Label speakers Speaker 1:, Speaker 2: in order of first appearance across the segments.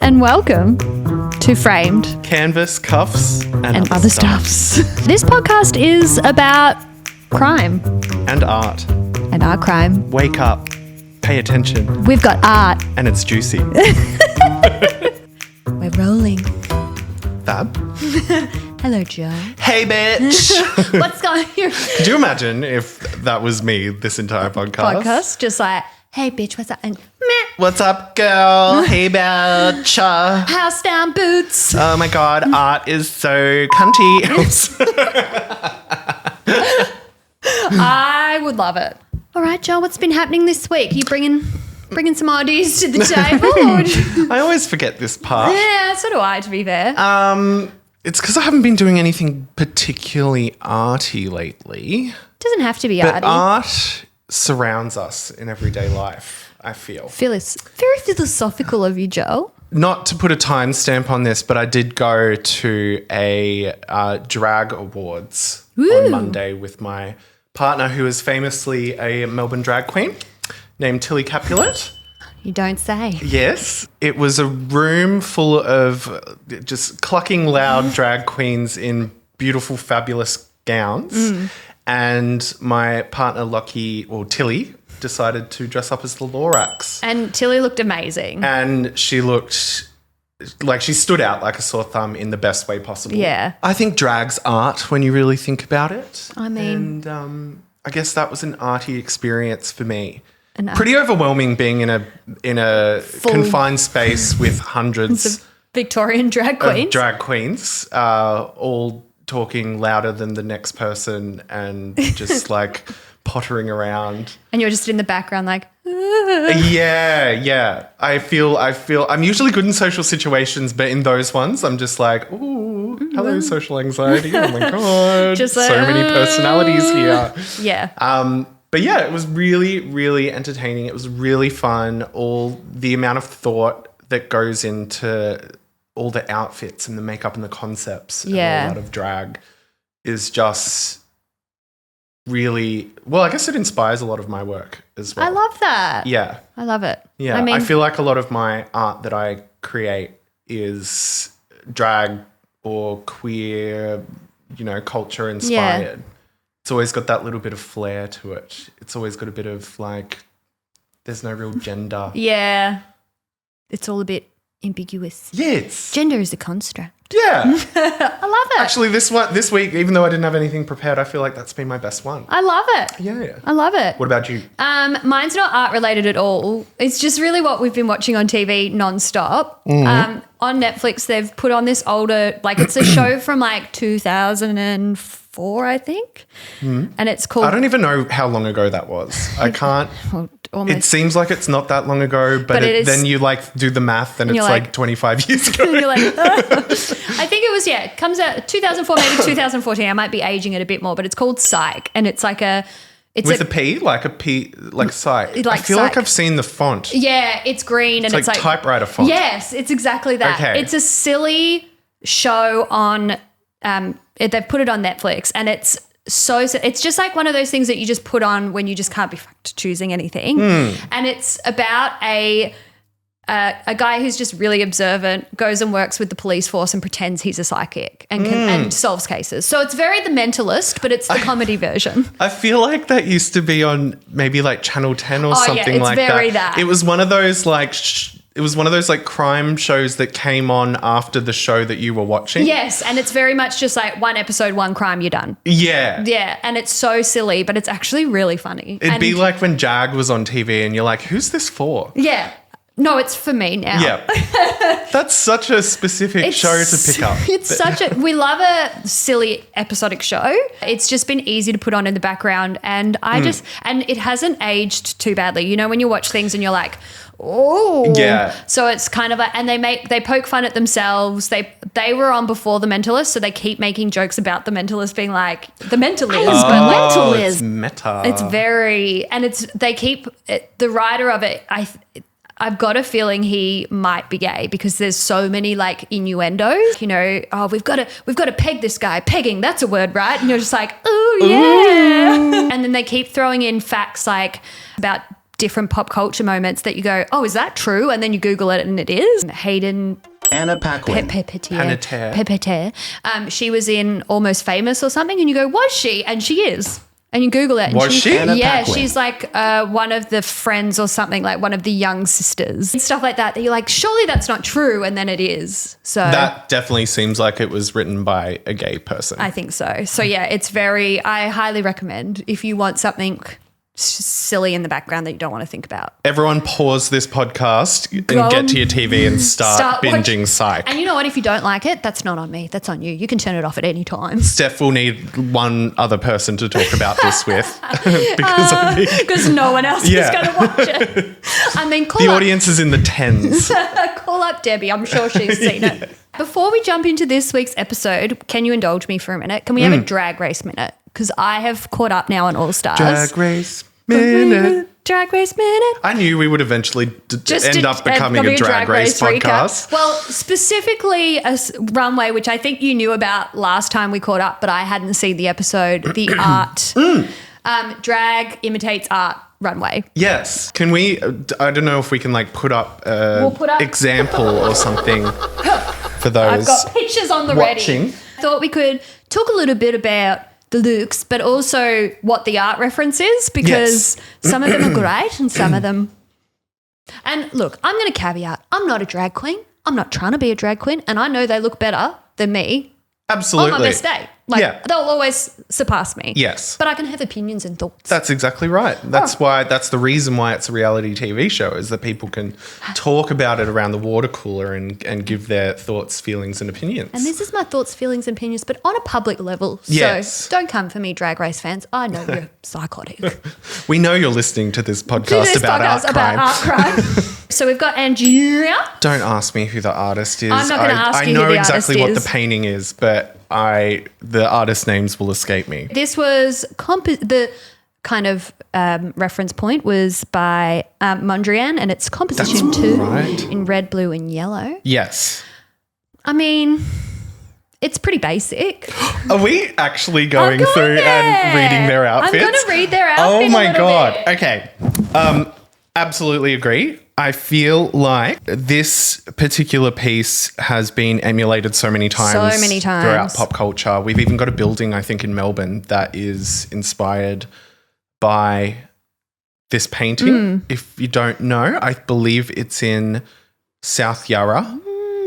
Speaker 1: and welcome to Framed
Speaker 2: Canvas, Cuffs, and
Speaker 1: Other Stuffs. This podcast is about crime.
Speaker 2: And art.
Speaker 1: And our crime.
Speaker 2: Wake up. Pay attention.
Speaker 1: We've got art.
Speaker 2: And it's juicy.
Speaker 1: We're rolling.
Speaker 2: Fab.
Speaker 1: Hello, Joe.
Speaker 2: Hey, bitch.
Speaker 1: What's going on?
Speaker 2: Could you imagine if that was me this entire podcast?
Speaker 1: Just like, hey, bitch, what's up? And meh.
Speaker 2: What's up, girl? Hey, bitch.
Speaker 1: House down boots.
Speaker 2: Oh, my God. Art is so cunty.
Speaker 1: I would love it. All right, Joe, what's been happening this week? Are you bringing some ideas to the table?
Speaker 2: I always forget this part.
Speaker 1: Yeah, so do I, to be fair.
Speaker 2: It's because I haven't been doing anything particularly arty lately.
Speaker 1: Doesn't have to be
Speaker 2: But
Speaker 1: arty.
Speaker 2: art surrounds us in everyday life, I feel.
Speaker 1: Phyllis, very philosophical of you, Joe.
Speaker 2: Not to put a timestamp on this, but I did go to a drag awards on Monday with my partner, who is famously a Melbourne drag queen named Tilly Capulet.
Speaker 1: You don't say.
Speaker 2: Yes. It was a room full of just clucking loud drag queens in beautiful, fabulous gowns. And my partner, Tilly, decided to dress up as the Lorax.
Speaker 1: And Tilly looked amazing.
Speaker 2: And she looked like she stood out like a sore thumb in the best way possible.
Speaker 1: Yeah.
Speaker 2: I think drag's art when you really think about it.
Speaker 1: I mean.
Speaker 2: And I guess that was an arty experience for me. Pretty overwhelming being in a confined space with hundreds
Speaker 1: of Victorian drag queens.
Speaker 2: All talking louder than the next person and just like pottering around.
Speaker 1: And you're just in the background like,
Speaker 2: Yeah. I feel I'm usually good in social situations, but in those ones I'm just like, ooh, hello, social anxiety. Oh my God.
Speaker 1: Just like,
Speaker 2: so many personalities here.
Speaker 1: Yeah.
Speaker 2: But yeah, it was really, really entertaining. It was really fun. All the amount of thought that goes into all the outfits and the makeup and the concepts and all that of drag is just really, well, I guess it inspires a lot of my work as well.
Speaker 1: I love that.
Speaker 2: Yeah.
Speaker 1: I love it.
Speaker 2: Yeah. I feel like a lot of my art that I create is drag or queer, culture inspired. Yeah. It's always got that little bit of flair to it. It's always got a bit of like, there's no real gender.
Speaker 1: Yeah. It's all a bit ambiguous.
Speaker 2: Yes.
Speaker 1: Gender is a construct.
Speaker 2: Yeah.
Speaker 1: I love it.
Speaker 2: Actually, this week, even though I didn't have anything prepared, I feel like that's been my best one.
Speaker 1: I love it.
Speaker 2: Yeah.
Speaker 1: I love it.
Speaker 2: What about you?
Speaker 1: Mine's not art related at all. It's just really what we've been watching on TV nonstop. On Netflix, they've put on this older, like it's a show from like 2004, I think. And it's called...
Speaker 2: I don't even know how long ago that was. I can't... It seems like it's not that long ago, but then you like do the math and it's like 25 years ago.
Speaker 1: You're like, I think it was, it comes out 2004, maybe 2014. I might be aging it a bit more, but it's called Psych. And it's like With
Speaker 2: a P? Like a P, like Psych.
Speaker 1: Like
Speaker 2: I feel
Speaker 1: Psych.
Speaker 2: like I've seen the font.
Speaker 1: Yeah, it's green and it's like
Speaker 2: typewriter font.
Speaker 1: Yes, it's exactly that.
Speaker 2: Okay.
Speaker 1: It's a silly show on, they've put it on Netflix and it's just like one of those things that you just put on when you just can't be fucked choosing anything. And it's about a guy who's just really observant, goes and works with the police force and pretends he's a psychic and solves cases. So it's very The Mentalist, but it's the comedy version.
Speaker 2: I feel like that used to be on maybe like Channel 10 or something like that.
Speaker 1: It's very that.
Speaker 2: It was one of those like crime shows that came on after the show that you were watching.
Speaker 1: Yes, and it's very much just like one episode, one crime, you're done.
Speaker 2: Yeah.
Speaker 1: Yeah, and it's so silly, but it's actually really funny.
Speaker 2: It'd be like when Jag was on TV and you're like, who's this for?
Speaker 1: Yeah. No, it's for me now.
Speaker 2: Yeah. That's such a specific show to pick up.
Speaker 1: We love a silly episodic show. It's just been easy to put on in the background and and it hasn't aged too badly. You know, when you watch things and you're like, oh.
Speaker 2: Yeah.
Speaker 1: So it's kind of and they poke fun at themselves. They were on before The Mentalist, so they keep making jokes about The Mentalist being like, The Mentalist.
Speaker 2: It's meta.
Speaker 1: It's very, and the writer of it, I've got a feeling he might be gay because there's so many like innuendos, we've got to peg this guy. Pegging, that's a word, right? And you're just like, oh yeah. And then they keep throwing in facts like about different pop culture moments that you go, oh, is that true? And then you Google it and it is. Hayden
Speaker 3: Anna Paquin.
Speaker 1: Panettiere. She was in Almost Famous or something, and you go, was she? And she is. And you Google it. And
Speaker 2: Was she?
Speaker 3: Anna
Speaker 1: Yeah,
Speaker 3: Paquin.
Speaker 1: she's like one of the friends or something, like one of the young sisters and stuff like that. That you're like, surely that's not true, and then it is. So
Speaker 2: That definitely seems like it was written by a gay person.
Speaker 1: I think so. So yeah, I highly recommend if you want something silly in the background that you don't want to think about.
Speaker 2: Everyone pause this podcast and
Speaker 1: Go
Speaker 2: get to your TV and start binging Psych.
Speaker 1: And you know what? If you don't like it, that's not on me. That's on you. You can turn it off at any time.
Speaker 2: Steph will need one other person to talk about this with because I think
Speaker 1: Because no one else
Speaker 2: Yeah.
Speaker 1: is going to watch it. I mean,
Speaker 2: the audience is in the tens.
Speaker 1: call up Debbie. I'm sure she's seen it. Before we jump into this week's episode, can you indulge me for a minute? Can we have a drag race minute? Because I have caught up now on All Stars.
Speaker 2: Drag race minute.
Speaker 1: Drag race minute.
Speaker 2: I knew we would eventually end up becoming a drag race
Speaker 1: recap.
Speaker 2: podcast.
Speaker 1: Well, specifically a runway, which I think you knew about last time we caught up, but I hadn't seen the episode, the art, Drag Imitates Art runway.
Speaker 2: Yes. Can we, I don't know if we can like put up an
Speaker 1: put up-
Speaker 2: example or something for those
Speaker 1: I've got pictures on the
Speaker 2: watching.
Speaker 1: ready. Thought we could talk a little bit about the looks, but also what the art reference is, because some of them are great and some of them. And look, I'm going to caveat, I'm not a drag queen. I'm not trying to be a drag queen, and I know they look better than me
Speaker 2: Absolutely.
Speaker 1: on my best day. Like,
Speaker 2: Yeah.
Speaker 1: they'll always surpass me.
Speaker 2: Yes.
Speaker 1: But I can have opinions and thoughts.
Speaker 2: That's exactly right. That's the reason why it's a reality TV show, is that people can talk about it around the water cooler and give their thoughts, feelings and opinions.
Speaker 1: And this is my thoughts, feelings, and opinions, but on a public level.
Speaker 2: Yes.
Speaker 1: So don't come for me, Drag Race fans. I know you're psychotic.
Speaker 2: We know you're listening to this podcast
Speaker 1: This
Speaker 2: about
Speaker 1: podcast
Speaker 2: art crime.
Speaker 1: art crime. So we've got Angeria.
Speaker 2: Don't ask me who the artist is.
Speaker 1: I'm not gonna ask you
Speaker 2: I know
Speaker 1: who the
Speaker 2: exactly
Speaker 1: artist
Speaker 2: what
Speaker 1: is.
Speaker 2: the painting is, but the artist names will escape me.
Speaker 1: This was the kind of reference point was by Mondrian, and it's composition
Speaker 2: That's
Speaker 1: 2
Speaker 2: right.
Speaker 1: in red, blue, and yellow.
Speaker 2: Yes.
Speaker 1: I mean, it's pretty basic.
Speaker 2: Are we actually going
Speaker 1: going
Speaker 2: through
Speaker 1: there.
Speaker 2: and reading their outfits?
Speaker 1: I'm going to read their outfit.
Speaker 2: Oh
Speaker 1: a
Speaker 2: my
Speaker 1: little
Speaker 2: God.
Speaker 1: bit.
Speaker 2: Okay. Absolutely agree. I feel like this particular piece has been emulated so many times. Throughout pop culture. We've even got a building, I think, in Melbourne that is inspired by this painting. If you don't know, I believe it's in South Yarra,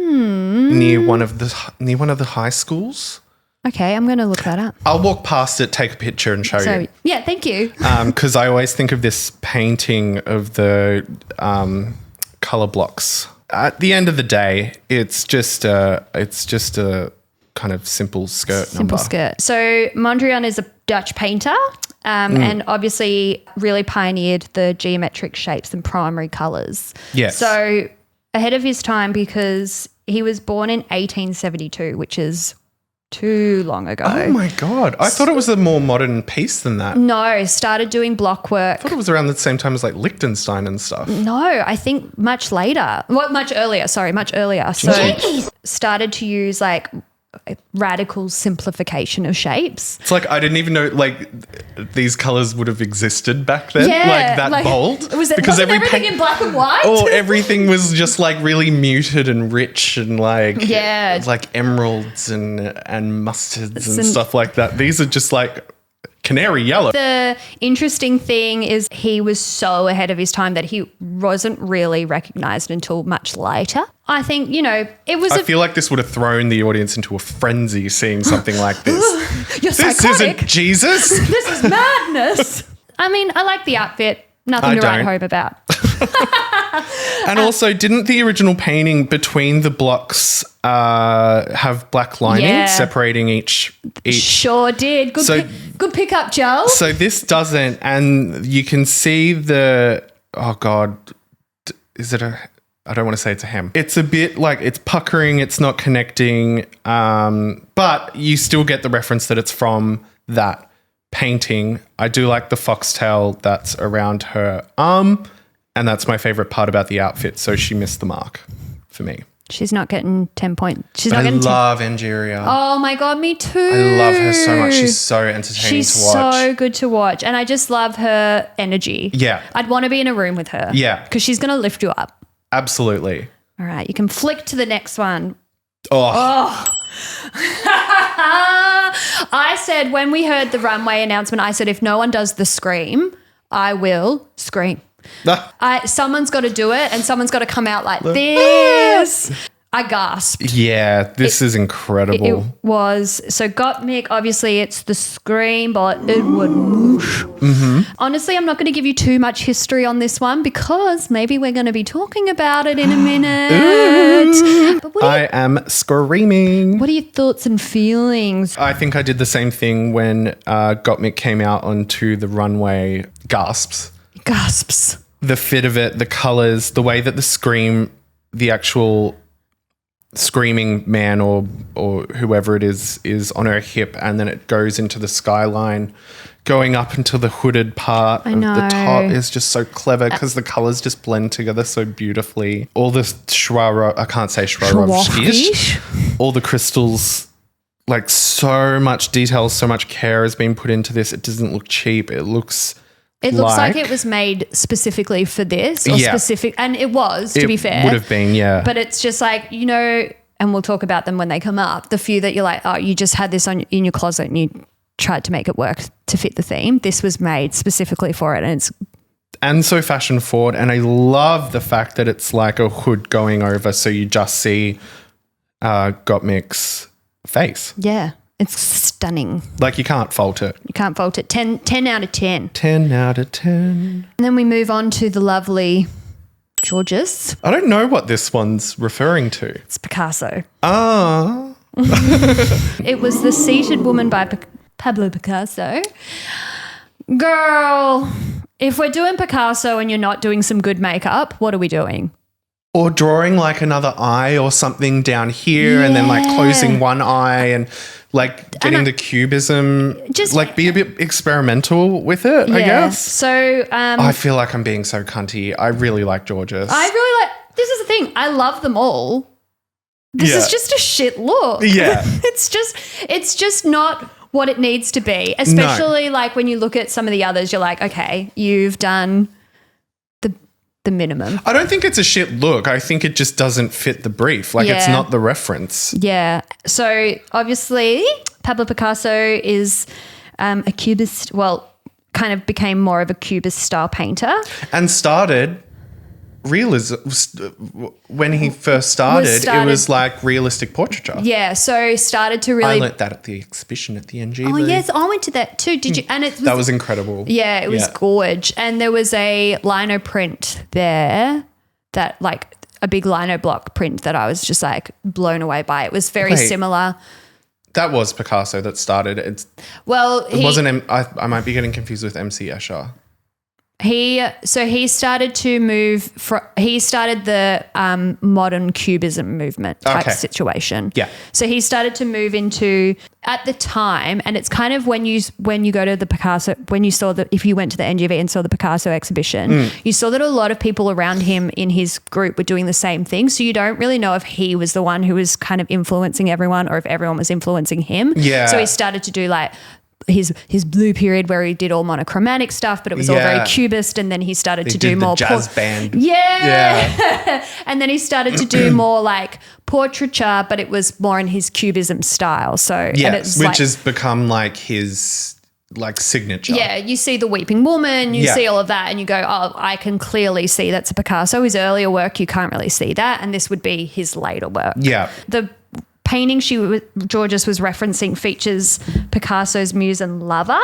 Speaker 2: near one of the high schools.
Speaker 1: Okay, I'm going to look that up.
Speaker 2: I'll walk past it, take a picture, and show
Speaker 1: So,
Speaker 2: you.
Speaker 1: yeah, thank you.
Speaker 2: Because I always think of this painting of the color blocks. At the end of the day, it's just a kind of simple skirt number.
Speaker 1: Simple skirt. So Mondrian is a Dutch painter and obviously really pioneered the geometric shapes and primary colours.
Speaker 2: Yes.
Speaker 1: So ahead of his time, because he was born in 1872, which is too long ago.
Speaker 2: Oh my God. I thought it was a more modern piece than that.
Speaker 1: No, started doing block work.
Speaker 2: I thought it was around the same time as like Liechtenstein and stuff.
Speaker 1: No, I think much later. Well, much earlier. So started to use like radical simplification of shapes.
Speaker 2: It's like I didn't even know like these colors would have existed back then.
Speaker 1: Yeah,
Speaker 2: like that bold.
Speaker 1: Wasn't everything in black and white?
Speaker 2: Oh, everything was just like really muted and rich and like like emeralds and mustards and stuff like that. These are just like canary yellow.
Speaker 1: The interesting thing is he was so ahead of his time that he wasn't really recognised until much later. I think, it was
Speaker 2: I feel like this would have thrown the audience into a frenzy seeing something like this.
Speaker 1: You're
Speaker 2: This
Speaker 1: psychotic.
Speaker 2: isn't Jesus.
Speaker 1: This is madness. I mean, I like the outfit. Nothing to write
Speaker 2: don't.
Speaker 1: home about.
Speaker 2: And also, didn't the original painting between the blocks have black lining separating each?
Speaker 1: Sure did. Good pickup, Joel.
Speaker 2: So this doesn't, and you can see oh God, is it I don't want to say it's a hem. It's a bit like it's puckering, it's not connecting, but you still get the reference that it's from that painting. I do like the foxtail that's around her arm, and that's my favorite part about the outfit. So she missed the mark for me.
Speaker 1: She's not getting 10 points. She's
Speaker 2: But
Speaker 1: not
Speaker 2: I
Speaker 1: getting 10.
Speaker 2: love Angeria.
Speaker 1: Oh my God, me too.
Speaker 2: I love her so much. She's so entertaining to watch.
Speaker 1: She's so good to watch. And I just love her energy.
Speaker 2: Yeah.
Speaker 1: I'd want to be in a room with her.
Speaker 2: Yeah.
Speaker 1: Because she's going to lift you up.
Speaker 2: Absolutely.
Speaker 1: All right. You can flick to the next one.
Speaker 2: Oh.
Speaker 1: I said when we heard the runway announcement, I said if no one does the scream, I will scream. Someone's got to do it and someone's got to come out like this. I gasped.
Speaker 2: Yeah, this is incredible.
Speaker 1: It was. So Gottmik, obviously it's the scream, but it would whoosh.
Speaker 2: Mm-hmm.
Speaker 1: Honestly, I'm not going to give you too much history on this one because maybe we're going to be talking about it in a minute. But
Speaker 2: I am screaming.
Speaker 1: What are your thoughts and feelings?
Speaker 2: I think I did the same thing when Gottmik came out onto the runway. Gasps. The fit of it, the colours, the way that the actual screaming man or whoever it is on her hip, and then it goes into the skyline going up into the hooded part of the top is just so clever because the colours just blend together so beautifully. All the I can't say Swarovski. All the crystals, like so much detail, so much care has been put into this. It doesn't look cheap. It looks
Speaker 1: like it was made specifically for this or specific, and it was, to be fair. It
Speaker 2: would have been, yeah.
Speaker 1: But it's just like, you know, and we'll talk about them when they come up, the few that you're like, oh, you just had this in your closet and you tried to make it work to fit the theme. This was made specifically for it, and so fashion forward. And I love the fact that it's like a hood going over so you just see Gottmik's face. Yeah. It's stunning.
Speaker 2: Like you can't fault it.
Speaker 1: 10 out of 10.
Speaker 2: 10 out of 10.
Speaker 1: And then we move on to the lovely Georges.
Speaker 2: I don't know what this one's referring to.
Speaker 1: It's Picasso.
Speaker 2: Ah.
Speaker 1: It was The Seated Woman by Pablo Picasso. Girl, if we're doing Picasso and you're not doing some good makeup, what are we doing?
Speaker 2: Or drawing like another eye or something down here and then like closing one eye and like getting the cubism, just like be a bit experimental with it, I guess.
Speaker 1: So
Speaker 2: I feel like I'm being so cunty. I really like Georges.
Speaker 1: This is the thing. I love them all. This is just a shit look.
Speaker 2: Yeah.
Speaker 1: it's just not what it needs to be. Especially like when you look at some of the others, you're like, okay, you've done the minimum.
Speaker 2: I don't think it's a shit look. I think it just doesn't fit the brief. Like it's not the reference.
Speaker 1: Yeah. So obviously Pablo Picasso is a cubist, kind of became more of a cubist style painter.
Speaker 2: And started realism. When he first started, it was like realistic portraiture.
Speaker 1: Yeah. So started to really.
Speaker 2: I learnt that at the exhibition at the NG.
Speaker 1: Oh yes, I went to that too. Did you? And
Speaker 2: that was incredible.
Speaker 1: Yeah, it was gorge. And there was a lino print there that like a big lino block print that I was just like blown away by. It was very similar.
Speaker 2: That was Picasso that started. It wasn't. I might be getting confused with MC Escher.
Speaker 1: He started to move. He started the modern cubism movement type situation.
Speaker 2: Yeah.
Speaker 1: So he started to move into at the time, and it's kind of when you go to the Picasso, if you went to the NGV and saw the Picasso exhibition, you saw that a lot of people around him in his group were doing the same thing. So you don't really know if he was the one who was kind of influencing everyone or if everyone was influencing him.
Speaker 2: Yeah.
Speaker 1: So he started to do like his blue period where he did all monochromatic stuff, but it was all very cubist, and then he started to do more
Speaker 2: jazz band.
Speaker 1: Yeah. And then he started to do more like portraiture, but it was more in his cubism style. So
Speaker 2: which has become like his like signature.
Speaker 1: Yeah, you see the Weeping Woman, you see all of that, and you go, oh, I can clearly see that's a Picasso. His earlier work, you can't really see that, and this would be his later work.
Speaker 2: Yeah.
Speaker 1: The painting Georges was referencing features Picasso's muse and lover,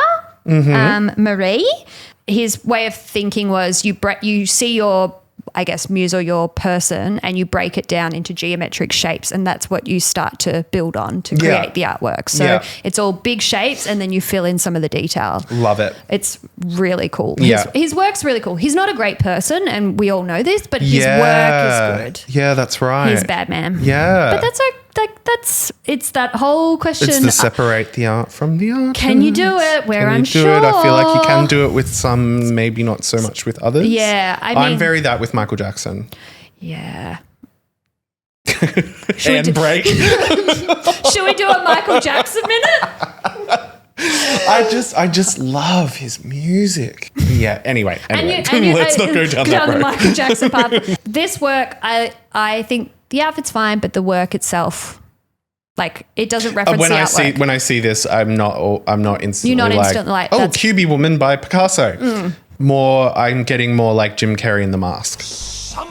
Speaker 1: Marie. His way of thinking was you see your, I guess, muse or your person, and you break it down into geometric shapes, and that's what you start to build on to create the artwork. So it's all big shapes, and then you fill in some of the detail.
Speaker 2: Love it.
Speaker 1: It's really cool.
Speaker 2: Yeah.
Speaker 1: His work's really cool. He's not a great person, and we all know this, but his work is good.
Speaker 2: Yeah, that's right.
Speaker 1: He's bad man.
Speaker 2: Yeah.
Speaker 1: But that's it's that whole question.
Speaker 2: It's to separate the art from the art.
Speaker 1: Can you do it? Where I'm sure.
Speaker 2: I feel like you can do it with some, maybe not so much with others.
Speaker 1: Yeah.
Speaker 2: I'm very that with Michael Jackson.
Speaker 1: Yeah.
Speaker 2: And break.
Speaker 1: Should we do a Michael Jackson minute?
Speaker 2: I just love his music. Yeah. Anyway, let's not go down that road.
Speaker 1: The Michael Jackson part. This work, I think the outfit's fine, but the work itself, like, it doesn't reference the artwork.
Speaker 2: When I see this, I'm not instantly
Speaker 1: You're not instantly like,
Speaker 2: oh, QB Woman by Picasso. I'm getting more like Jim Carrey in The Mask.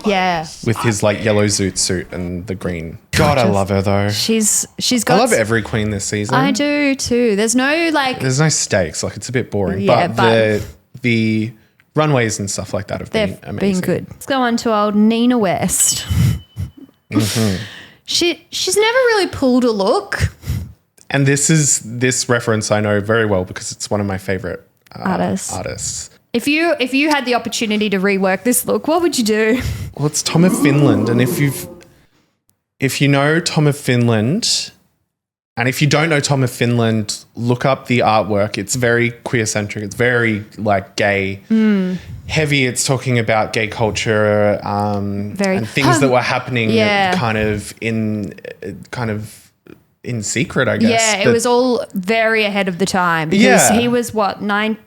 Speaker 1: Yeah.
Speaker 2: With his like yellow zoot suit and the green. God, I love her though.
Speaker 1: She's got.
Speaker 2: I love every queen this season.
Speaker 1: I do too. There's no
Speaker 2: stakes. Like, it's a bit boring.
Speaker 1: Yeah,
Speaker 2: but the runways and stuff like that have been amazing.
Speaker 1: Been good. Let's go on to old Nina West.
Speaker 2: Mm-hmm.
Speaker 1: She's never really pulled a look.
Speaker 2: And this reference I know very well because it's one of my favorite artists.
Speaker 1: If you had the opportunity to rework this look, what would you do?
Speaker 2: Well, it's Tom of Finland, and if you know Tom of Finland, and if you don't know Tom of Finland, look up the artwork. It's very queer-centric. It's very like gay heavy. It's talking about gay culture and things that were happening kind of in secret, I guess.
Speaker 1: Yeah, it was all very ahead of the time because he was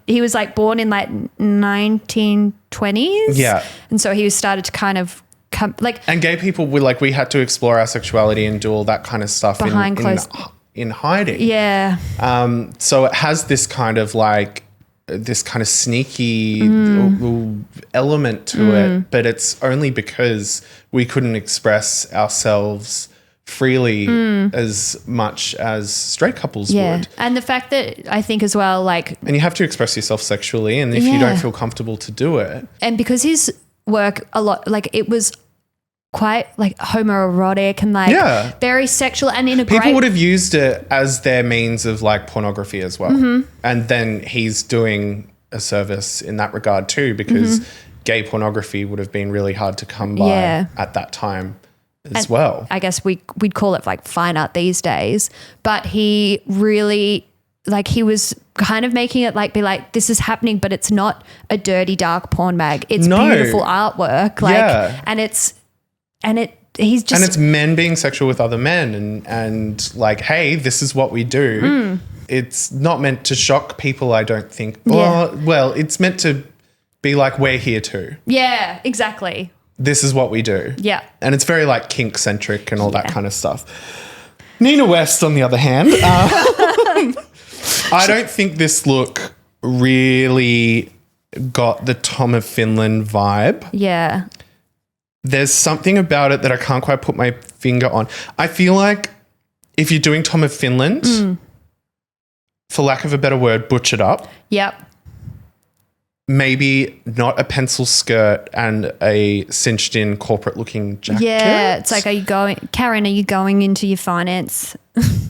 Speaker 1: he was like born in like 1920s.
Speaker 2: Yeah.
Speaker 1: And so he started to kind of come like.
Speaker 2: And gay people we had to explore our sexuality and do all that kind of stuff in hiding.
Speaker 1: Yeah.
Speaker 2: So it has this kind of sneaky element to it, but it's only because we couldn't express ourselves freely as much as straight couples would.
Speaker 1: And the fact that I think as well, like...
Speaker 2: And you have to express yourself sexually, and if you don't feel comfortable to do it...
Speaker 1: And because his work a lot, like, it was quite, like, homoerotic and, like, very sexual and in a
Speaker 2: People would have used it as their means of, like, pornography as well. Mm-hmm. And then he's doing a service in that regard too, because gay pornography would have been really hard to come by at that time. As well.
Speaker 1: I guess we'd call it like fine art these days, but he really, like, he was kind of making it like, be like, this is happening, but it's not a dirty, dark porn mag. It's beautiful artwork. Like, and it's
Speaker 2: men being sexual with other men and like, hey, this is what we do. It's not meant to shock people, I don't think. Well, it's meant to be like, we're here too.
Speaker 1: Yeah, exactly.
Speaker 2: This is what we do.
Speaker 1: Yeah.
Speaker 2: And it's very like kink centric and all that kind of stuff. Nina West, on the other hand, I don't think this look really got the Tom of Finland vibe.
Speaker 1: Yeah.
Speaker 2: There's something about it that I can't quite put my finger on. I feel like if you're doing Tom of Finland, for lack of a better word, butchered up.
Speaker 1: Yep.
Speaker 2: Maybe not a pencil skirt and a cinched in corporate looking jacket.
Speaker 1: Yeah, it's like, Karen, are you going into your finance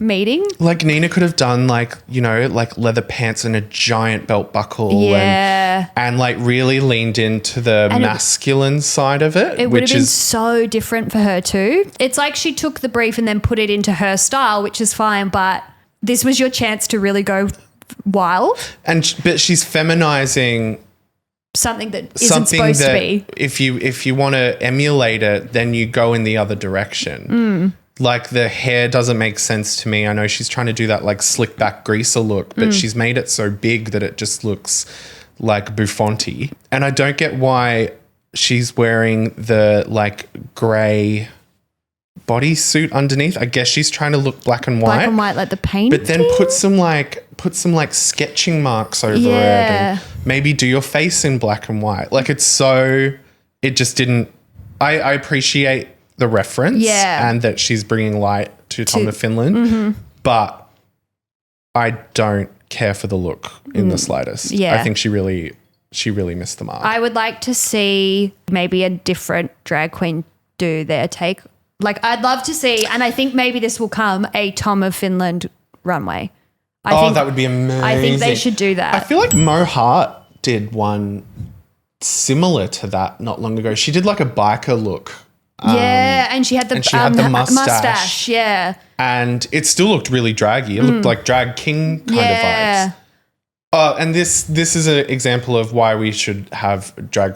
Speaker 1: meeting? Like,
Speaker 2: Nina could have done like leather pants and a giant belt buckle and like really leaned into the masculine side of it.
Speaker 1: It would have been so different for her too. It's like she took the brief and then put it into her style, which is fine, but this was your chance to really go wild.
Speaker 2: But she's feminizing
Speaker 1: something that isn't supposed to be.
Speaker 2: If you want to emulate it, then you go in the other direction. Like, the hair doesn't make sense to me. I know she's trying to do that like slick back greaser look, but she's made it so big that it just looks like bouffanty. And I don't get why she's wearing the like grey bodysuit underneath. I guess she's trying to look black and white.
Speaker 1: Black and white, like the paint.
Speaker 2: But then put some sketching marks over it and maybe do your face in black and white. Like, it just didn't. I appreciate the reference and that she's bringing light to Tom of Finland, but I don't care for the look in the slightest. Yeah. I think she really missed the mark.
Speaker 1: I would like to see maybe a different drag queen do their take. Like, I'd love to see, and I think maybe this will come, a Tom of Finland runway. I think
Speaker 2: that would be amazing.
Speaker 1: I think they should do that.
Speaker 2: I feel like Mo Hart did one similar to that not long ago. She did like a biker look.
Speaker 1: And she had the mustache. Yeah.
Speaker 2: And it still looked really draggy. It looked like Drag King kind of vibes. And this is an example of why we should have drag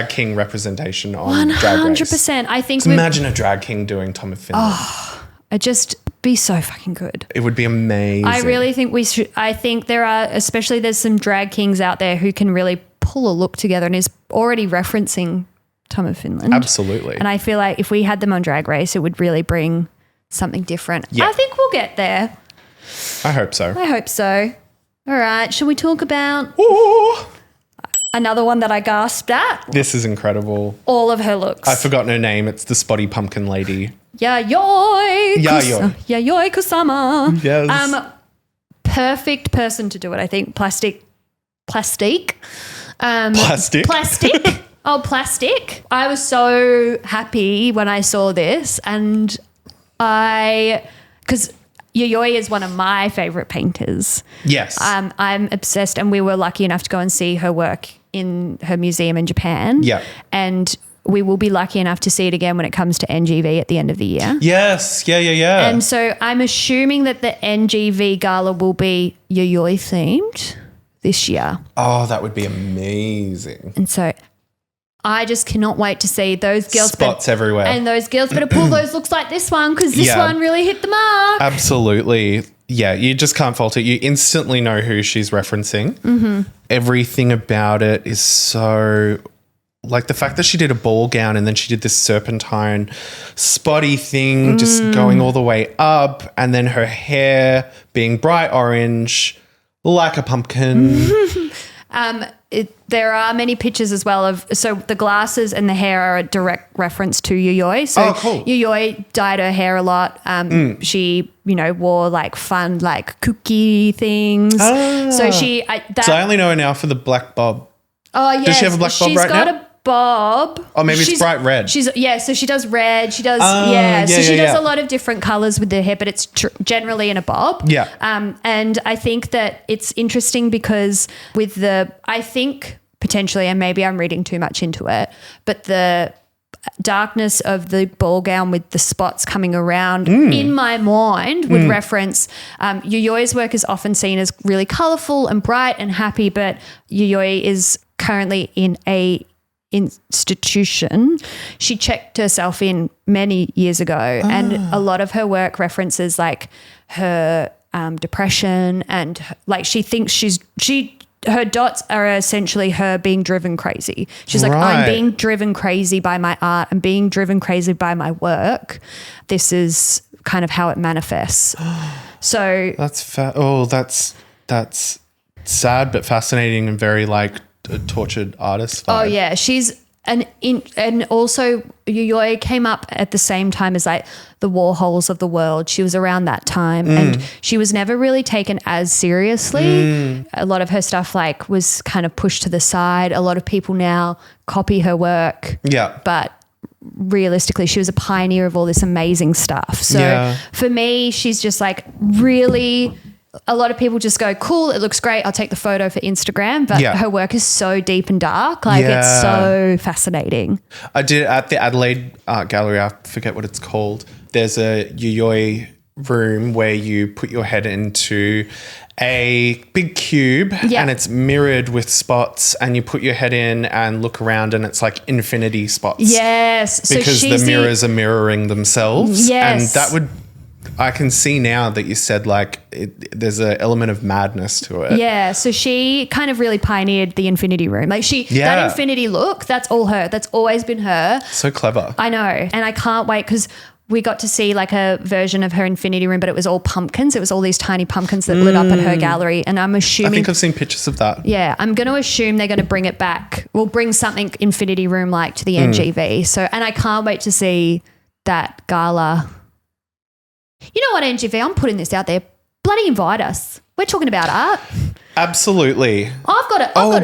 Speaker 2: king representation on Drag Race.
Speaker 1: 100%. I think
Speaker 2: imagine a drag king doing Tom of Finland.
Speaker 1: Oh, it'd just be so fucking good.
Speaker 2: It would be amazing.
Speaker 1: I really think we should. I think there's some drag kings out there who can really pull a look together and is already referencing Tom of Finland.
Speaker 2: Absolutely.
Speaker 1: And I feel like if we had them on Drag Race, it would really bring something different.
Speaker 2: Yeah.
Speaker 1: I think we'll get there.
Speaker 2: I hope so.
Speaker 1: All right. Shall we talk about another one that I gasped at?
Speaker 2: This is incredible.
Speaker 1: All of her looks.
Speaker 2: I've forgotten her name. It's the spotty pumpkin lady.
Speaker 1: Yayoi
Speaker 2: Yayoi
Speaker 1: Kusama.
Speaker 2: Yes.
Speaker 1: Perfect person to do it, I think. Plastic.
Speaker 2: Plastic?
Speaker 1: Oh, plastic. I was so happy when I saw this, and because Yayoi is one of my favorite painters.
Speaker 2: Yes.
Speaker 1: I'm obsessed, and we were lucky enough to go and see her work in her museum in Japan.
Speaker 2: Yeah.
Speaker 1: And we will be lucky enough to see it again when it comes to NGV at the end of the year.
Speaker 2: Yes. Yeah.
Speaker 1: And so I'm assuming that the NGV gala will be Yayoi themed this year.
Speaker 2: Oh, that would be amazing.
Speaker 1: And so I just cannot wait to see those girls.
Speaker 2: Spots everywhere.
Speaker 1: And those girls better pull those looks like this one, because this one really hit the mark.
Speaker 2: Absolutely. Yeah, you just can't fault it. You instantly know who she's referencing. Mm-hmm. Everything about it is so... Like the fact that she did a ball gown and then she did this serpentine spotty thing just going all the way up, and then her hair being bright orange like a pumpkin.
Speaker 1: There are many pictures as well so the glasses and the hair are a direct reference to Yayoi. So
Speaker 2: cool.
Speaker 1: Yayoi dyed her hair a lot. She, wore like fun, like cookie things. So
Speaker 2: I only know her now for the black bob.
Speaker 1: Oh, yeah.
Speaker 2: Does she have a black bob right now?
Speaker 1: She's got a bob.
Speaker 2: Oh, maybe it's bright red.
Speaker 1: So she does red. She does, So she does a lot of different colours with the hair, but it's generally in a bob.
Speaker 2: Yeah.
Speaker 1: And I think that it's interesting because I think potentially, and maybe I'm reading too much into it, but the darkness of the ball gown with the spots coming around in my mind would reference Yayoi's work is often seen as really colourful and bright and happy, but Yayoi is currently in a institution. She checked herself in many years ago, and a lot of her work references like her depression, and like she thinks her dots are essentially her being driven crazy. She's like, I'm being driven crazy by my art. I'm being driven crazy by my work. This is kind of how it manifests. So
Speaker 2: that's sad but fascinating and very like a tortured artist vibe.
Speaker 1: Oh yeah, she's and also Yayoi came up at the same time as like the Warhols of the world. She was around that time, and she was never really taken as seriously. A lot of her stuff like was kind of pushed to the side. A lot of people now copy her work.
Speaker 2: Yeah,
Speaker 1: but realistically, she was a pioneer of all this amazing stuff. So for me, she's just like really. A lot of people just go, cool, it looks great, I'll take the photo for Instagram. But her work is so deep and dark. Like it's so fascinating.
Speaker 2: I did at the Adelaide Art Gallery, I forget what it's called. There's a Yayoi room where you put your head into a big cube and it's mirrored with spots, and you put your head in and look around and it's like infinity spots.
Speaker 1: Yes.
Speaker 2: Because the mirrors are mirroring themselves.
Speaker 1: Yes.
Speaker 2: And that would... I can see now that you said like there's an element of madness to it.
Speaker 1: Yeah, so she kind of really pioneered the infinity room. Like that infinity look, that's all her. That's always been her.
Speaker 2: So clever.
Speaker 1: I know. And I can't wait because we got to see like a version of her infinity room, but it was all pumpkins. It was all these tiny pumpkins that lit up at her gallery. And I'm assuming...
Speaker 2: I think I've seen pictures of that.
Speaker 1: Yeah, I'm going to assume they're going to bring it back. We'll bring something infinity room-like to the NGV. So, and I can't wait to see that gala. You know what, NGV? I'm putting this out there. Bloody invite us. We're talking about art.
Speaker 2: Absolutely.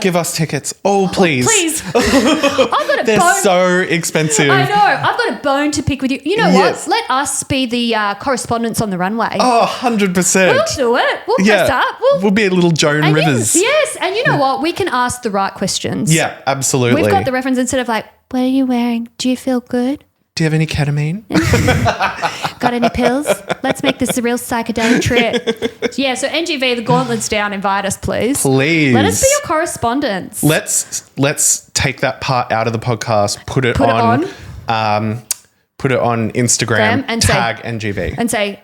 Speaker 2: Give us tickets. Oh, please.
Speaker 1: Please. I've got a
Speaker 2: They're
Speaker 1: bone.
Speaker 2: so expensive.
Speaker 1: I know. I've got a bone to pick with you. You know what? Let us be the correspondents on the runway.
Speaker 2: Oh, 100%.
Speaker 1: We'll do it. We'll dress up.
Speaker 2: We'll be a little Joan Rivers.
Speaker 1: Yes. And you know what? We can ask the right questions.
Speaker 2: Yeah, absolutely.
Speaker 1: We've got the reference instead of like, what are you wearing? Do you feel good?
Speaker 2: Do you have any ketamine?
Speaker 1: Got any pills? Let's make this a real psychedelic trip. Yeah, so NGV, the gauntlet's down. Invite us, please.
Speaker 2: Please.
Speaker 1: Let us be your correspondents.
Speaker 2: Let's take that part out of the podcast, put it on Instagram
Speaker 1: and
Speaker 2: tag NGV.
Speaker 1: And say,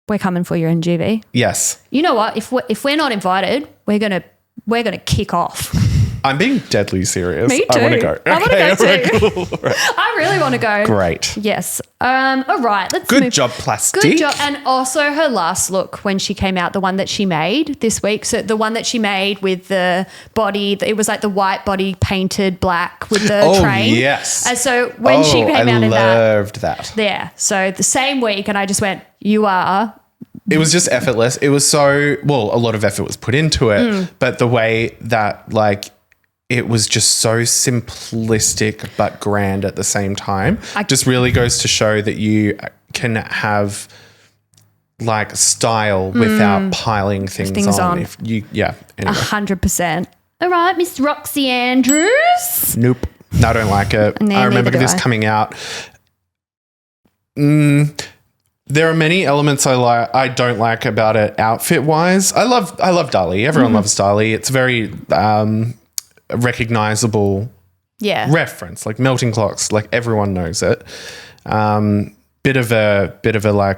Speaker 1: we're coming for your NGV.
Speaker 2: Yes.
Speaker 1: You know what? If we're not invited, we're gonna kick off.
Speaker 2: I'm being deadly serious.
Speaker 1: Me too.
Speaker 2: I want to go.
Speaker 1: I want to go too.
Speaker 2: Cool. Right.
Speaker 1: I really want to go.
Speaker 2: Great.
Speaker 1: Yes. All right. Let's
Speaker 2: Good
Speaker 1: move.
Speaker 2: job, Plastic.
Speaker 1: Good job. And also her last look when she came out, the one that she made this week. So the one that she made with the body, it was like the white body painted black with the train.
Speaker 2: Yes.
Speaker 1: And so when she came out in that.
Speaker 2: I loved that.
Speaker 1: Yeah. So the same week, and I just went, you are.
Speaker 2: It was just effortless. It was a lot of effort was put into it, but the way that it was just so simplistic but grand at the same time. Just really goes to show that you can have style without piling things on. Anyway.
Speaker 1: 100%. All right, Miss Roxy Andrews.
Speaker 2: Nope. No, I don't like it. I remember this coming out. There are many elements I don't like about it outfit wise. I love Dali. Everyone loves Dali. It's very recognizable reference, like melting clocks, like everyone knows it. Bit of a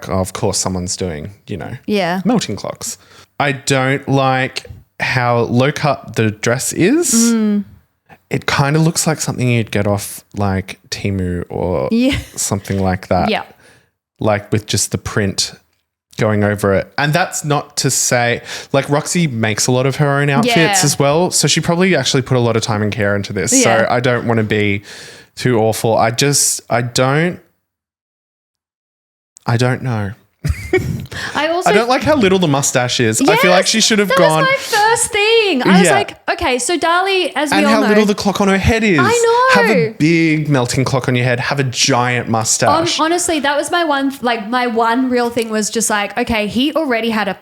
Speaker 2: of course someone's doing, melting clocks. I don't like how low cut the dress is. It kind of looks like something you'd get off Temu or something like that.
Speaker 1: Yeah.
Speaker 2: With just the print going over it. And that's not to say, Roxy makes a lot of her own outfits as well. So she probably actually put a lot of time and care into this. Yeah. So I don't want to be too awful. I don't know. I don't like how little the mustache is. Yes, I feel like she should have gone.
Speaker 1: That was my first thing. I was like, okay, so Dali, as we all know.
Speaker 2: And how little the clock on her head is.
Speaker 1: I know.
Speaker 2: Have a big melting clock on your head. Have a giant mustache.
Speaker 1: Honestly, that was my one real thing was just okay, he already had a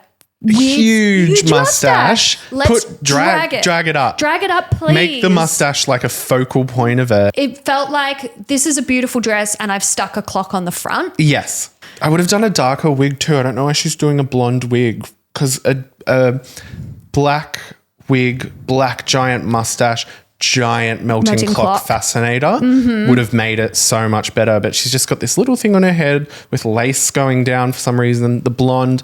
Speaker 2: huge mustache.
Speaker 1: Let's
Speaker 2: drag it up.
Speaker 1: Drag it up, please.
Speaker 2: Make the mustache a focal point of it.
Speaker 1: It felt like this is a beautiful dress and I've stuck a clock on the front.
Speaker 2: Yes. I would have done a darker wig too. I don't know why she's doing a blonde wig because a black wig, black giant mustache, giant melting clock fascinator would have made it so much better. But she's just got this little thing on her head with lace going down for some reason. The blonde.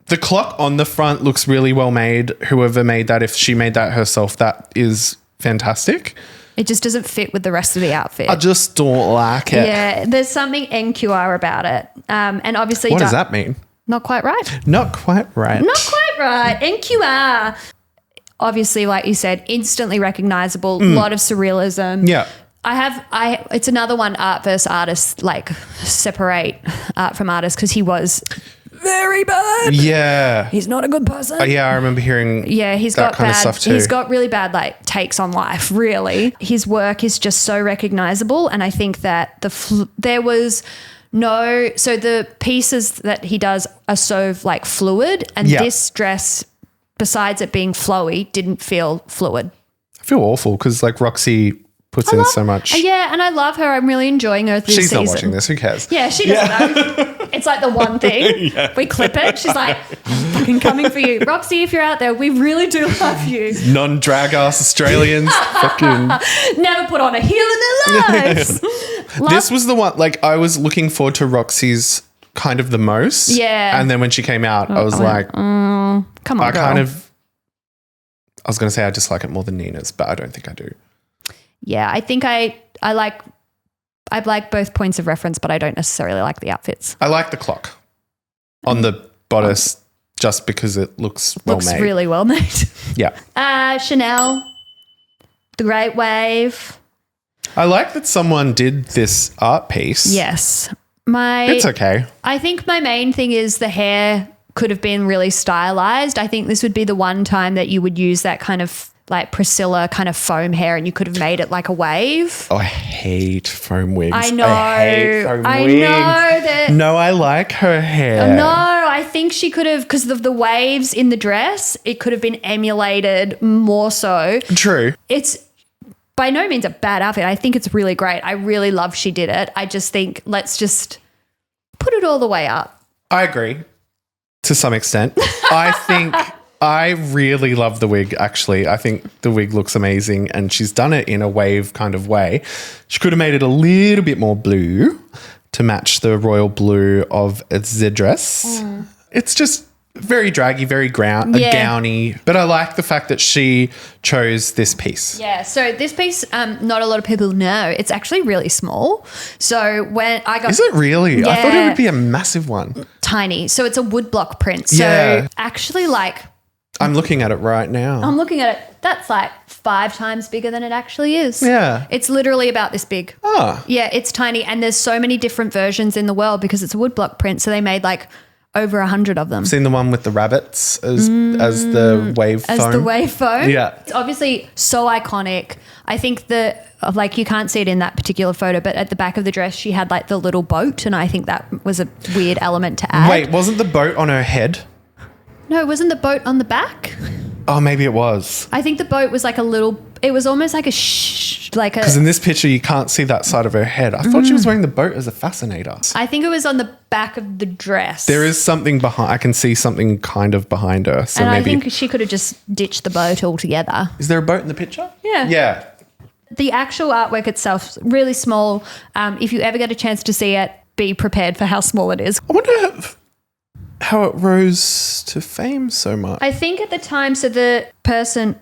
Speaker 2: The clock on the front looks really well made. Whoever made that, if she made that herself, that is fantastic.
Speaker 1: It just doesn't fit with the rest of the outfit.
Speaker 2: I just don't like it.
Speaker 1: Yeah, there's something NQR about it. And obviously...
Speaker 2: What does that mean?
Speaker 1: Not quite right.
Speaker 2: Not quite right.
Speaker 1: Not quite right. NQR. Obviously, like you said, instantly recognizable, a lot of surrealism.
Speaker 2: Yeah.
Speaker 1: It's another one, art versus artist, separate art from artist because he was... very bad.
Speaker 2: Yeah.
Speaker 1: He's not a good person.
Speaker 2: I remember hearing
Speaker 1: he's
Speaker 2: that
Speaker 1: got
Speaker 2: kind
Speaker 1: bad,
Speaker 2: of stuff too.
Speaker 1: He's got really bad takes on life, really. His work is just so recognizable and I think that there was no... So the pieces that he does are so fluid and this dress, besides it being flowy, didn't feel fluid.
Speaker 2: I feel awful because Roxy... puts in so much.
Speaker 1: Yeah, and I love her. I'm really enjoying her this season.
Speaker 2: She's not watching this. Who cares?
Speaker 1: Yeah, she doesn't know. It's the one thing. We clip it. She's like, fucking coming for you. Roxy, if you're out there, we really do love you.
Speaker 2: Non-drag ass Australians. Fucking.
Speaker 1: Never put on a heel in their lives.
Speaker 2: This was the one, I was looking forward to Roxy's kind of the most.
Speaker 1: Yeah.
Speaker 2: And then when she came out, I was
Speaker 1: come on, girl.
Speaker 2: I was going to say I dislike it more than Nina's, but I don't think I do.
Speaker 1: Yeah, I think I like both points of reference, but I don't necessarily like the outfits.
Speaker 2: I like the clock on the bodice just because it looks well made.
Speaker 1: Looks really well made.
Speaker 2: Yeah.
Speaker 1: Chanel, the Great Wave.
Speaker 2: I like that someone did this art piece.
Speaker 1: Yes.
Speaker 2: It's okay.
Speaker 1: I think my main thing is the hair could have been really stylized. I think this would be the one time that you would use that kind of Priscilla kind of foam hair and you could have made it like a wave.
Speaker 2: Oh, I hate foam wigs.
Speaker 1: I know.
Speaker 2: I hate foam wigs.
Speaker 1: know that.
Speaker 2: No, I like her hair.
Speaker 1: No, I think she could have, because of the waves in the dress, it could have been emulated more so.
Speaker 2: True.
Speaker 1: by no means a bad outfit. I think it's really great. I really love she did it. I just think let's just put it all the way up.
Speaker 2: I agree to some extent. I think I really love the wig, actually. I think the wig looks amazing and she's done it in a wave kind of way. She could have made it a little bit more blue to match the royal blue of the dress. It's just very draggy, very gowny. But I like the fact that she chose this piece.
Speaker 1: Yeah, so this piece, not a lot of people know, it's actually really small. So when I got...
Speaker 2: Is it really?
Speaker 1: Yeah,
Speaker 2: I thought it would be a massive one.
Speaker 1: Tiny. So it's a woodblock print. So actually like...
Speaker 2: I'm looking at it right now.
Speaker 1: I'm looking at it. That's like 5 times bigger than it actually is.
Speaker 2: Yeah.
Speaker 1: It's literally about this big.
Speaker 2: Oh.
Speaker 1: Yeah, it's tiny. And there's so many different versions in the world because it's a woodblock print. So they made like over 100 of them.
Speaker 2: Seen the one with the rabbits as the wave foam.
Speaker 1: As the wave foam?
Speaker 2: Yeah.
Speaker 1: It's obviously so iconic. I think like you can't see it in that particular photo, but at the back of the dress she had like the little boat and I think that was a weird element to add.
Speaker 2: Wait, wasn't the boat on her head?
Speaker 1: No, wasn't the boat on the back?
Speaker 2: Oh, maybe it was.
Speaker 1: I think the boat was like a little, it was almost like
Speaker 2: because in this picture you can't see that side of her head. I thought she was wearing the boat as a fascinator.
Speaker 1: I think it was on the back of the dress.
Speaker 2: There is something behind. I can see something kind of behind her. So
Speaker 1: and
Speaker 2: maybe
Speaker 1: I think she could have just ditched the boat altogether.
Speaker 2: Is there a boat in the picture?
Speaker 1: Yeah.
Speaker 2: Yeah.
Speaker 1: The actual artwork itself, really small. If you ever get a chance to see it, be prepared for how small it is.
Speaker 2: I wonder how it rose to fame so much.
Speaker 1: I think at the time, so the person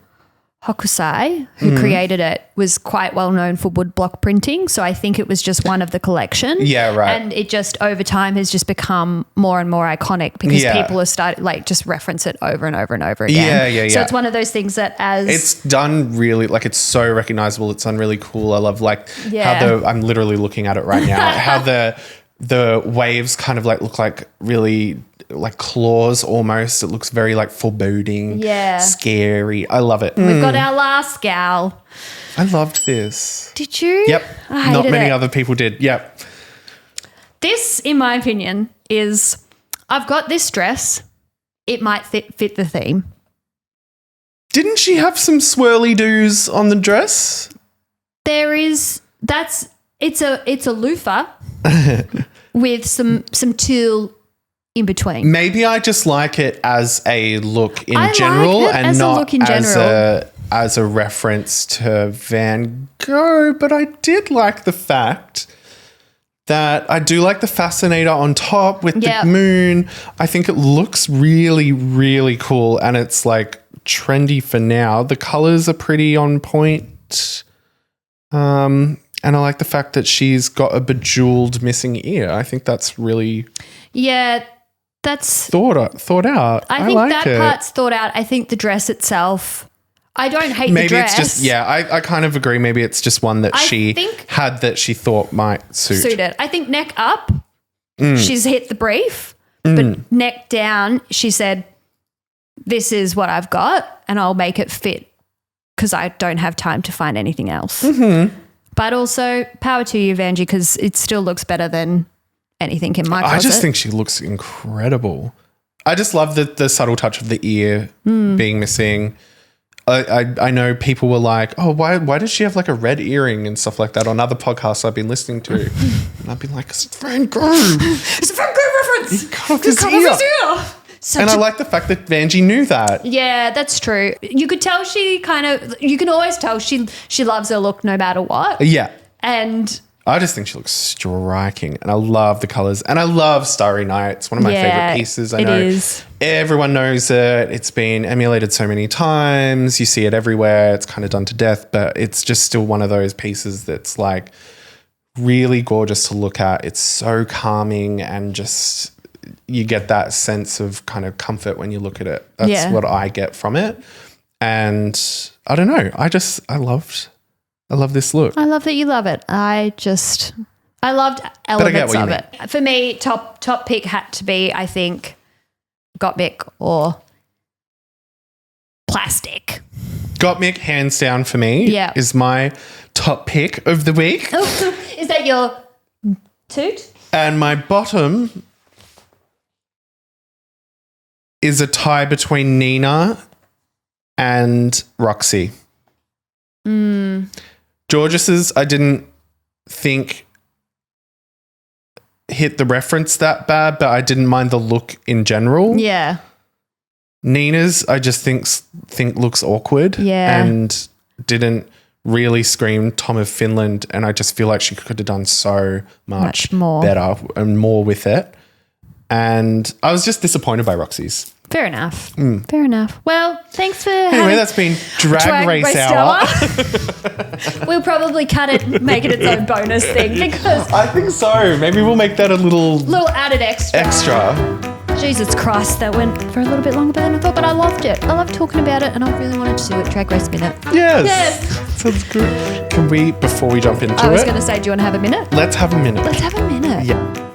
Speaker 1: Hokusai, who created it, was quite well known for woodblock printing. So I think it was just one of the collection.
Speaker 2: Yeah, right.
Speaker 1: And it just over time has just become more and more iconic because people are starting like just reference it over and over and over again.
Speaker 2: Yeah.
Speaker 1: So it's one of those things that
Speaker 2: it's done really, like it's so recognizable. It's done really cool. I love like how I'm literally looking at it right now, how the waves kind of like look like really like claws almost. It looks very like foreboding, scary. I love it.
Speaker 1: We've got our last gal.
Speaker 2: I loved this.
Speaker 1: Did you?
Speaker 2: Yep.
Speaker 1: I
Speaker 2: Not
Speaker 1: hated
Speaker 2: many
Speaker 1: it.
Speaker 2: other people did. Yep.
Speaker 1: This, in my opinion, is I've got this dress. It might fit the theme.
Speaker 2: Didn't she have some swirly doos on the dress?
Speaker 1: There is. It's a loofah with some tulle in between.
Speaker 2: Maybe I just like it as a look in
Speaker 1: I
Speaker 2: general
Speaker 1: like it
Speaker 2: and
Speaker 1: as a
Speaker 2: not
Speaker 1: look in general.
Speaker 2: as a reference to Van Gogh, but I did like the fact that I do like the fascinator on top with the moon. I think it looks really, really cool and it's like trendy for now. The colors are pretty on point. And I like the fact that she's got a bejeweled missing ear. I think that's really
Speaker 1: that's
Speaker 2: thought out. I
Speaker 1: think
Speaker 2: like
Speaker 1: that
Speaker 2: it.
Speaker 1: part's thought out. I think the dress itself, I don't hate
Speaker 2: maybe
Speaker 1: the dress.
Speaker 2: It's just I kind of agree. Maybe it's just one that she had that she thought might suit
Speaker 1: it. I think neck up, she's hit the brief, but neck down, she said, "This is what I've got, and I'll make it fit because I don't have time to find anything else." Mm-hmm. But also, power to you, Vanjie, because it still looks better than anything in my closet.
Speaker 2: I just think she looks incredible. I just love the subtle touch of the ear being missing. I know people were like, oh, why does she have like a red earring and stuff like that on other podcasts I've been listening to? And I've been like, it's Van Gogh.
Speaker 1: It's a Van Gogh reference.
Speaker 2: He cut off his ear. And I like the fact that Vanjie knew that.
Speaker 1: Yeah, that's true. You could tell you can always tell she loves her look no matter what.
Speaker 2: Yeah.
Speaker 1: And
Speaker 2: I just think she looks striking and I love the colours and I love Starry Night. It's one of my favourite pieces. I know
Speaker 1: is.
Speaker 2: Everyone knows it. It's been emulated so many times. You see it everywhere. It's kind of done to death, but it's just still one of those pieces that's like really gorgeous to look at. It's so calming and just you get that sense of kind of comfort when you look at it. That's what I get from it. And I don't know. I love this look.
Speaker 1: I love that you love it. I loved elements of it. For me, top pick had to be, I think, Gottmik or plastic.
Speaker 2: Gottmik, hands down for me, is my top pick of the week.
Speaker 1: Is that your toot?
Speaker 2: And my bottom is a tie between Nina and Roxy. Georges's, I didn't think hit the reference that bad, but I didn't mind the look in general.
Speaker 1: Yeah.
Speaker 2: Nina's, I just think looks awkward.
Speaker 1: Yeah.
Speaker 2: And didn't really scream Tom of Finland, and I just feel like she could have done so much
Speaker 1: more
Speaker 2: better and more with it. And I was just disappointed by Roxy's.
Speaker 1: Fair enough. Fair enough. Well, thanks for
Speaker 2: Anyway, that's been Drag Race Hour.
Speaker 1: We'll probably cut it, make it its own bonus thing because
Speaker 2: I think so. Maybe we'll make that a little
Speaker 1: added extra. Jesus Christ, that went for a little bit longer than I thought, but I loved it. I loved talking about it and I really wanted to do it. Drag Race Minute.
Speaker 2: Yes. Sounds good. Can we, before we jump into it?
Speaker 1: I was going to say, do you want to have a minute?
Speaker 2: Let's have a minute.
Speaker 1: Let's have a minute.
Speaker 2: Yeah.